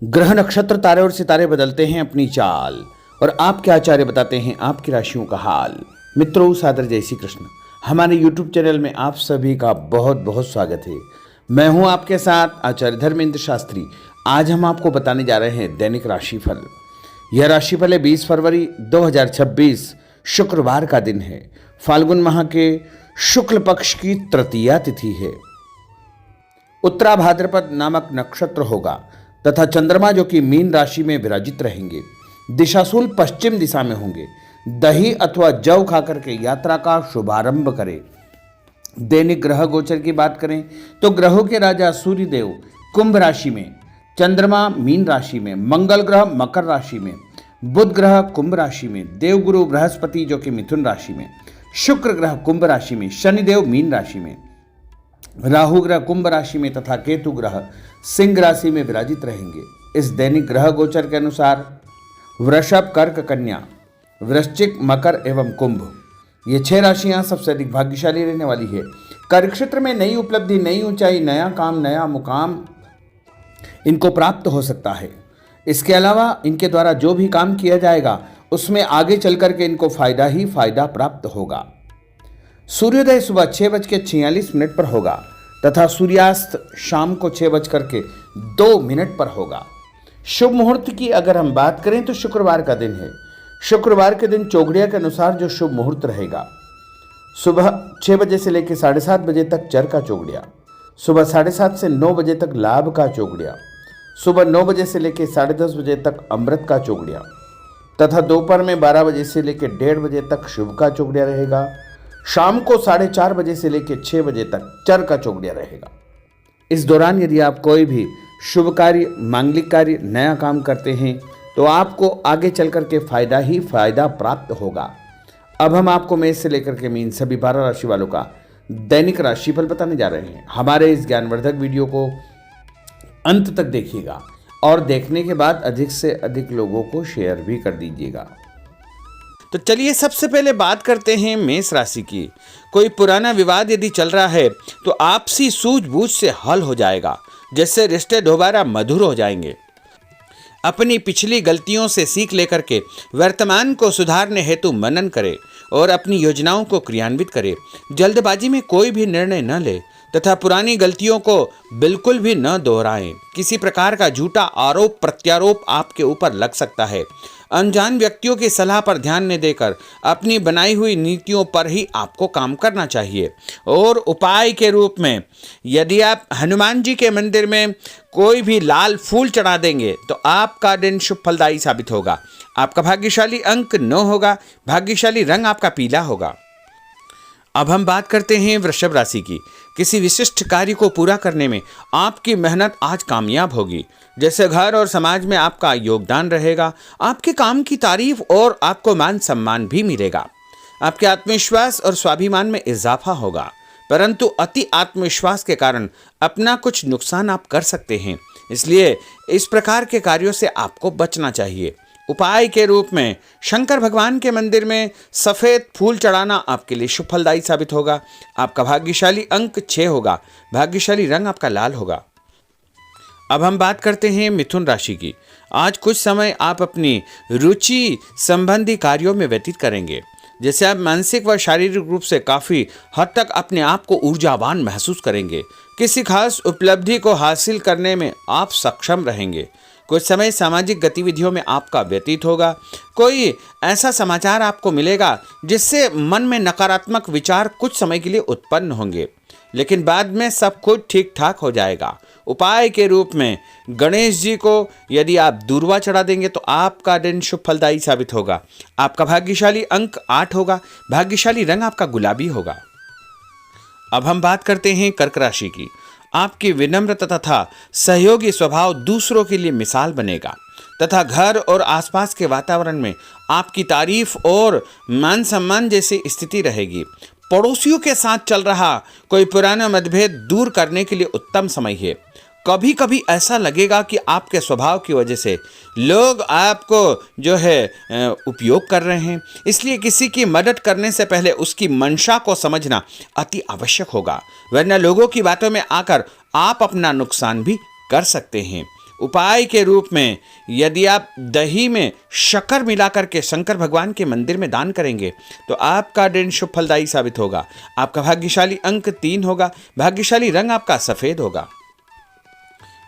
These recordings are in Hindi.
ग्रह नक्षत्र तारे और सितारे बदलते हैं अपनी चाल और आपके आचार्य बताते हैं आपकी राशियों का हाल। मित्रों, सादर जय श्री कृष्ण। हमारे YouTube चैनल में आप सभी का बहुत बहुत स्वागत है। मैं हूं आपके साथ आचार्य धर्मेंद्र शास्त्री। आज हम आपको बताने जा रहे हैं दैनिक राशिफल। यह राशिफल है 20 फरवरी 2026 शुक्रवार का दिन है। फाल्गुन माह के शुक्ल पक्ष की तृतीया तिथि है। उत्तरा भाद्रपद नामक नक्षत्र होगा तथा चंद्रमा जो कि मीन राशि में विराजित रहेंगे। दिशाशूल पश्चिम दिशा में होंगे। दही अथवा जौ खाकर के यात्रा का शुभारंभ करें। दैनिक ग्रह गोचर की बात करें तो ग्रहों के राजा सूर्य देव कुंभ राशि में, चंद्रमा मीन राशि में, मंगल ग्रह मकर राशि में, बुध ग्रह कुंभ राशि में, देवगुरु बृहस्पति जो कि मिथुन राशि में, शुक्र ग्रह कुंभ राशि में, शनिदेव मीन राशि में, राहु ग्रह कुंभ राशि में तथा केतु ग्रह सिंह राशि में विराजित रहेंगे। इस दैनिक ग्रह गोचर के अनुसार वृषभ, कर्क, कन्या, वृश्चिक, मकर एवं कुंभ, ये 6 राशियां सबसे अधिक भाग्यशाली रहने वाली है। कार्यक्षेत्र में नई उपलब्धि, नई ऊंचाई, नया काम, नया मुकाम इनको प्राप्त हो सकता है। इसके अलावा इनके द्वारा जो भी काम किया जाएगा उसमें आगे चल करके इनको फायदा ही फायदा प्राप्त होगा। सूर्योदय सुबह 6:46 पर होगा तथा सूर्यास्त शाम को 6:02 पर होगा। शुभ मुहूर्त की अगर हम बात करें तो शुक्रवार का दिन है। शुक्रवार के दिन चौगड़िया के अनुसार जो शुभ मुहूर्त रहेगा, सुबह 6 बजे से लेकर 7:30 बजे तक चर का चौगड़िया, सुबह 7:30 से 9 बजे तक लाभ का चौगड़िया, सुबह 9 बजे से लेकर 10:30 बजे तक अमृत का चौगड़िया तथा दोपहर में 12 बजे से लेकर 1:30 बजे तक शुभ का चौगड़िया रहेगा। शाम को 4:30 बजे से लेकर 6 बजे तक चर का चौगड़िया रहेगा। इस दौरान यदि आप कोई भी शुभ कार्य, मांगलिक कार्य, नया काम करते हैं तो आपको आगे चल करके फायदा ही फायदा प्राप्त होगा। अब हम आपको मेष से लेकर के मीन सभी 12 राशि वालों का दैनिक राशिफल बताने जा रहे हैं। हमारे इस ज्ञानवर्धक वीडियो को अंत तक देखिएगा और देखने के बाद अधिक से अधिक लोगों को शेयर भी कर दीजिएगा। तो चलिए सबसे पहले बात करते हैं मेष राशि की। कोई पुराना विवाद यदि चल रहा है तो आपसी सूझबूझ से हल हो जाएगा, जिससे रिश्ते दोबारा मधुर हो जाएंगे। अपनी पिछली गलतियों से सीख लेकर के वर्तमान को सुधारने हेतु मनन करें और अपनी योजनाओं को क्रियान्वित करें। जल्दबाजी में कोई भी निर्णय न ले तथा पुरानी गलतियों को बिल्कुल भी न दोहराएं। किसी प्रकार का झूठा आरोप प्रत्यारोप आपके ऊपर लग सकता है। अनजान व्यक्तियों की सलाह पर ध्यान न देकर अपनी बनाई हुई नीतियों पर ही आपको काम करना चाहिए। और उपाय के रूप में यदि आप हनुमान जी के मंदिर में कोई भी लाल फूल चढ़ा देंगे तो आपका दिन शुभ फलदायी साबित होगा। आपका भाग्यशाली अंक 9 होगा। भाग्यशाली रंग आपका पीला होगा। अब हम बात करते हैं वृषभ राशि की। किसी विशिष्ट कार्य को पूरा करने में आपकी मेहनत आज कामयाब होगी। जैसे घर और समाज में आपका योगदान रहेगा। आपके काम की तारीफ और आपको मान सम्मान भी मिलेगा। आपके आत्मविश्वास और स्वाभिमान में इजाफा होगा, परंतु अति आत्मविश्वास के कारण अपना कुछ नुकसान आप कर सकते हैं। इसलिए इस प्रकार के कार्यों से आपको बचना चाहिए। उपाय के रूप में शंकर भगवान के मंदिर में सफ़ेद फूल चढ़ाना आपके लिए शुभ फलदायी साबित होगा। आपका भाग्यशाली अंक 6 होगा। भाग्यशाली रंग आपका लाल होगा। अब हम बात करते हैं मिथुन राशि की। आज कुछ समय आप अपनी रुचि संबंधी कार्यों में व्यतीत करेंगे, जैसे आप मानसिक व शारीरिक रूप से काफ़ी हद तक अपने आप को ऊर्जावान महसूस करेंगे। किसी खास उपलब्धि को हासिल करने में आप सक्षम रहेंगे। कुछ समय सामाजिक गतिविधियों में आपका व्यतीत होगा। कोई ऐसा समाचार आपको मिलेगा जिससे मन में नकारात्मक विचार कुछ समय के लिए उत्पन्न होंगे, लेकिन बाद में सब कुछ ठीक ठाक हो जाएगा। उपाय के रूप में गणेश जी को यदि आप दूर्वा चढ़ा देंगे तो आपका दिन शुभ फलदायी साबित होगा। आपका भाग्यशाली अंक 8 होगा। भाग्यशाली रंग आपका गुलाबी होगा। अब हम बात करते हैं कर्क राशि की। आपकी विनम्रता तथा सहयोगी स्वभाव दूसरों के लिए मिसाल बनेगा तथा घर और आसपास के वातावरण में आपकी तारीफ और मान सम्मान जैसी स्थिति रहेगी। पड़ोसियों के साथ चल रहा कोई पुराना मतभेद दूर करने के लिए उत्तम समय है। कभी कभी ऐसा लगेगा कि आपके स्वभाव की वजह से लोग आपको जो है उपयोग कर रहे हैं, इसलिए किसी की मदद करने से पहले उसकी मंशा को समझना अति आवश्यक होगा, वरना लोगों की बातों में आकर आप अपना नुकसान भी कर सकते हैं। उपाय के रूप में यदि आप दही में शक्कर मिलाकर के शंकर भगवान के मंदिर में दान करेंगे तो आपका दिन शुभ फलदायी साबित होगा। आपका भाग्यशाली अंक 3 होगा। भाग्यशाली रंग आपका सफेद होगा।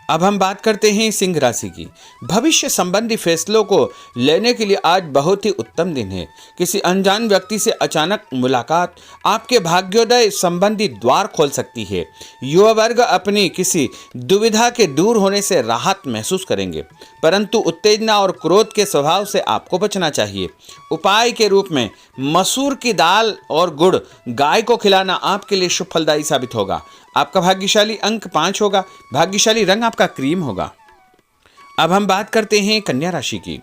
अब हम बात करते हैं सिंह राशि की। भविष्य संबंधी फैसलों को लेने के लिए आज बहुत ही उत्तम दिन है। किसी अनजान व्यक्ति से अचानक मुलाकात आपके भाग्योदय संबंधी द्वार खोल सकती है। युवा वर्ग अपनी किसी दुविधा के दूर होने से राहत महसूस करेंगे, परंतु उत्तेजना और क्रोध के स्वभाव से आपको बचना चाहिए। उपाय के रूप में मसूर की दाल और गुड़ गाय को खिलाना आपके लिए शुभ फलदायी साबित होगा। आपका भाग्यशाली अंक 5 होगा। भाग्यशाली रंग आपका क्रीम होगा। अब हम बात करते हैं कन्या राशि की।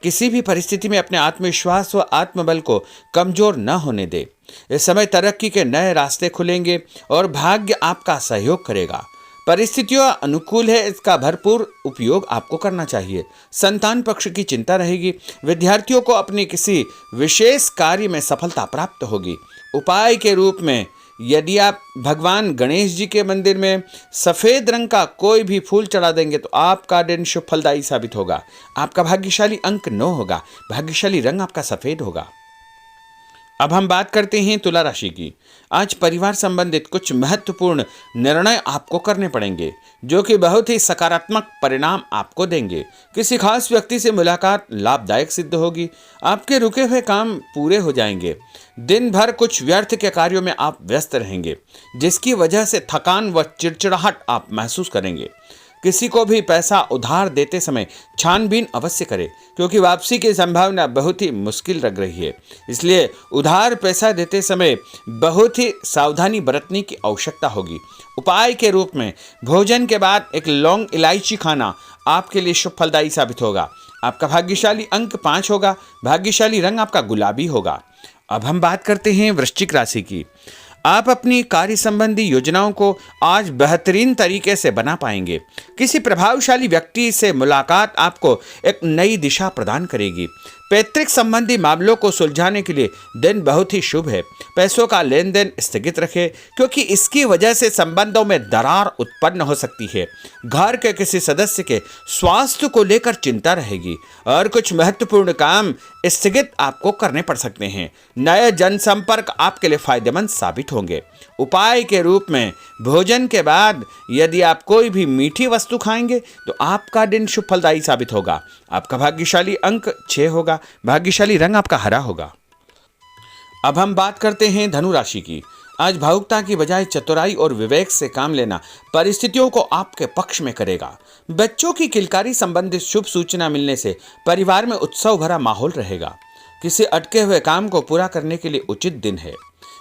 किसी भी परिस्थिति में अपने आत्मविश्वास व आत्मबल को कमजोर न होने दे। इस समय तरक्की के नए रास्ते खुलेंगे और भाग्य आपका सहयोग करेगा। परिस्थितियां अनुकूल है, इसका भरपूर उपयोग आपको करना चाहिए। संतान पक्ष की चिंता रहेगी। विद्यार्थियों को अपनी किसी विशेष कार्य में सफलता प्राप्त होगी। उपाय के रूप में यदि आप भगवान गणेश जी के मंदिर में सफेद रंग का कोई भी फूल चढ़ा देंगे तो आपका दिन शुभ फलदायी साबित होगा। आपका भाग्यशाली अंक 9 होगा। भाग्यशाली रंग आपका सफेद होगा। अब हम बात करते हैं तुला राशि की। आज परिवार संबंधित कुछ महत्वपूर्ण निर्णय आपको करने पड़ेंगे जो कि बहुत ही सकारात्मक परिणाम आपको देंगे। किसी खास व्यक्ति से मुलाकात लाभदायक सिद्ध होगी। आपके रुके हुए काम पूरे हो जाएंगे। दिन भर कुछ व्यर्थ के कार्यों में आप व्यस्त रहेंगे, जिसकी वजह से थकान व चिड़चिड़ाहट आप महसूस करेंगे। किसी को भी पैसा उधार देते समय छानबीन अवश्य करें, क्योंकि वापसी की संभावना बहुत ही मुश्किल लग रही है। इसलिए उधार पैसा देते समय बहुत ही सावधानी बरतने की आवश्यकता होगी। उपाय के रूप में भोजन के बाद एक लौंग इलायची खाना आपके लिए शुभ फलदायी साबित होगा। आपका भाग्यशाली अंक 5 होगा। भाग्यशाली रंग आपका गुलाबी होगा। अब हम बात करते हैं वृश्चिक राशि की। आप अपनी कार्य संबंधी योजनाओं को आज बेहतरीन तरीके से बना पाएंगे। किसी प्रभावशाली व्यक्ति से मुलाकात आपको एक नई दिशा प्रदान करेगी। पैतृक संबंधी मामलों को सुलझाने के लिए दिन बहुत ही शुभ है। पैसों का लेन देन स्थगित रखें, क्योंकि इसकी वजह से संबंधों में दरार उत्पन्न हो सकती है। घर के किसी सदस्य के स्वास्थ्य को लेकर चिंता रहेगी और कुछ महत्वपूर्ण काम स्थगित आपको करने पड़ सकते हैं। नए जनसंपर्क आपके लिए फायदेमंद साबित होंगे। उपाय के रूप में भोजन के बाद यदि आप कोई भी मीठी वस्तु खाएंगे तो आपका दिन शुभ फलदायी साबित होगा। आपका भाग्यशाली अंक 6 होगा। भाग्यशाली रंग आपका हरा होगा। अब हम बात करते हैं धनु राशि की। आज भावुकता की बजाय चतुराई और विवेक से काम लेना परिस्थितियों को आपके पक्ष में करेगा। बच्चों की किलकारी संबंधित शुभ सूचना मिलने से परिवार में उत्सव भरा माहौल रहेगा। किसी अटके हुए काम को पूरा करने के लिए उचित दिन है।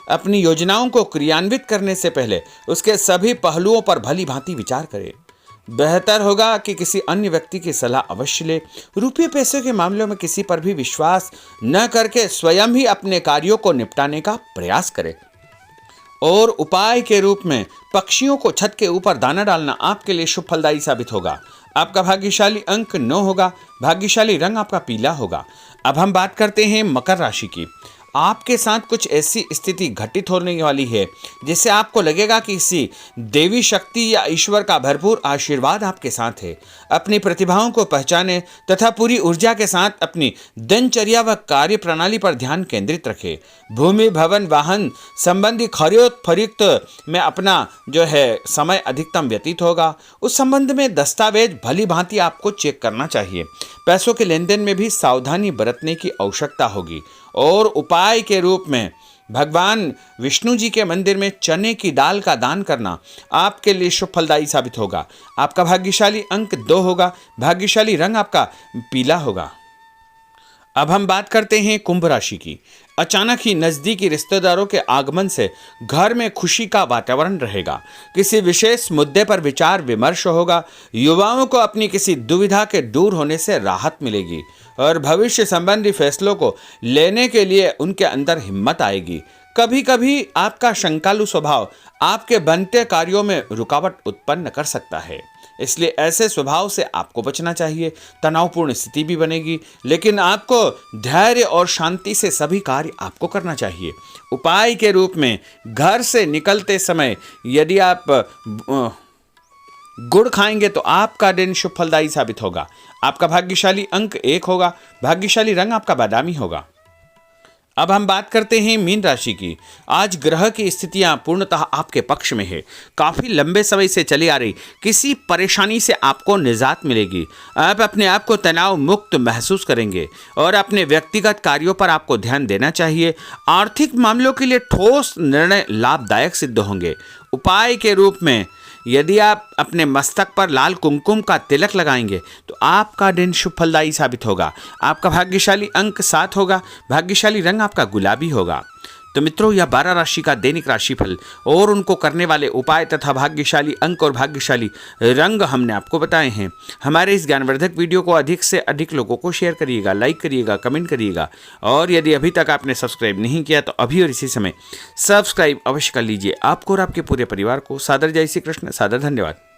अपनी योजनाओं को क्रियान्वित करने से पहले उसके सभी पहलुओं पर भली भांति विचार करें। बेहतर होगा कि किसी अन्य व्यक्ति की सलाह अवश्य ले। रुपये पैसे के मामलों में किसी पर भी विश्वास न करके स्वयं ही अपने कार्यों को निपटाने का प्रयास करें। और उपाय के रूप में पक्षियों को छत के ऊपर दाना डालना आपके लिए शुभ फलदायी साबित होगा। आपका भाग्यशाली अंक 9 होगा। भाग्यशाली रंग आपका पीला होगा। अब हम बात करते हैं मकर राशि की। आपके साथ कुछ ऐसी स्थिति घटित होने वाली है जिससे आपको लगेगा कि किसी देवी शक्ति या ईश्वर का भरपूर आशीर्वाद आपके साथ है। अपनी प्रतिभाओं को पहचानें तथा पूरी ऊर्जा के साथ अपनी दिनचर्या व कार्य प्रणाली पर ध्यान केंद्रित रखें। भूमि भवन वाहन संबंधी खरीद फरोख्त में अपना समय अधिकतम व्यतीत होगा। उस संबंध में दस्तावेज भली भांति आपको चेक करना चाहिए। पैसों के लेन देन में भी सावधानी बरतने की आवश्यकता होगी। और उपाय के रूप में भगवान विष्णु जी के मंदिर में चने की दाल का दान करना आपके लिए शुभ फलदायी साबित होगा। आपका भाग्यशाली अंक 2 होगा। भाग्यशाली रंग आपका पीला होगा। अब हम बात करते हैं कुंभ राशि की। अचानक ही नजदीकी रिश्तेदारों के आगमन से घर में खुशी का वातावरण रहेगा। किसी विशेष मुद्दे पर विचार विमर्श होगा। युवाओं को अपनी किसी दुविधा के दूर होने से राहत मिलेगी और भविष्य संबंधी फैसलों को लेने के लिए उनके अंदर हिम्मत आएगी। कभी कभी आपका शंकालु स्वभाव आपके बनते कार्यों में रुकावट उत्पन्न कर सकता है, इसलिए ऐसे स्वभाव से आपको बचना चाहिए। तनावपूर्ण स्थिति भी बनेगी, लेकिन आपको धैर्य और शांति से सभी कार्य आपको करना चाहिए। उपाय के रूप में घर से निकलते समय यदि आप गुड़ खाएंगे तो आपका दिन शुभ फलदायी साबित होगा। आपका भाग्यशाली अंक 1 होगा। भाग्यशाली रंग आपका बादामी होगा। अब हम बात करते हैं मीन राशि की। आज ग्रह की स्थितियां पूर्णतः आपके पक्ष में है। काफी लंबे समय से चली आ रही किसी परेशानी से आपको निजात मिलेगी। आप अपने आप को तनाव मुक्त महसूस करेंगे और अपने व्यक्तिगत कार्यों पर आपको ध्यान देना चाहिए। आर्थिक मामलों के लिए ठोस निर्णय लाभदायक सिद्ध होंगे। उपाय के रूप में यदि आप अपने मस्तक पर लाल कुमकुम का तिलक लगाएंगे तो आपका दिन शुभ फलदायी साबित होगा। आपका भाग्यशाली अंक 7 होगा। भाग्यशाली रंग आपका गुलाबी होगा। तो मित्रों, यह 12 राशि का दैनिक राशिफल और उनको करने वाले उपाय तथा भाग्यशाली अंक और भाग्यशाली रंग हमने आपको बताए हैं। हमारे इस ज्ञानवर्धक वीडियो को अधिक से अधिक लोगों को शेयर करिएगा, लाइक करिएगा, कमेंट करिएगा और यदि अभी तक आपने सब्सक्राइब नहीं किया तो अभी और इसी समय सब्सक्राइब अवश्य कर लीजिए। आपको और आपके पूरे परिवार को सादर जय श्री कृष्ण, सादर धन्यवाद।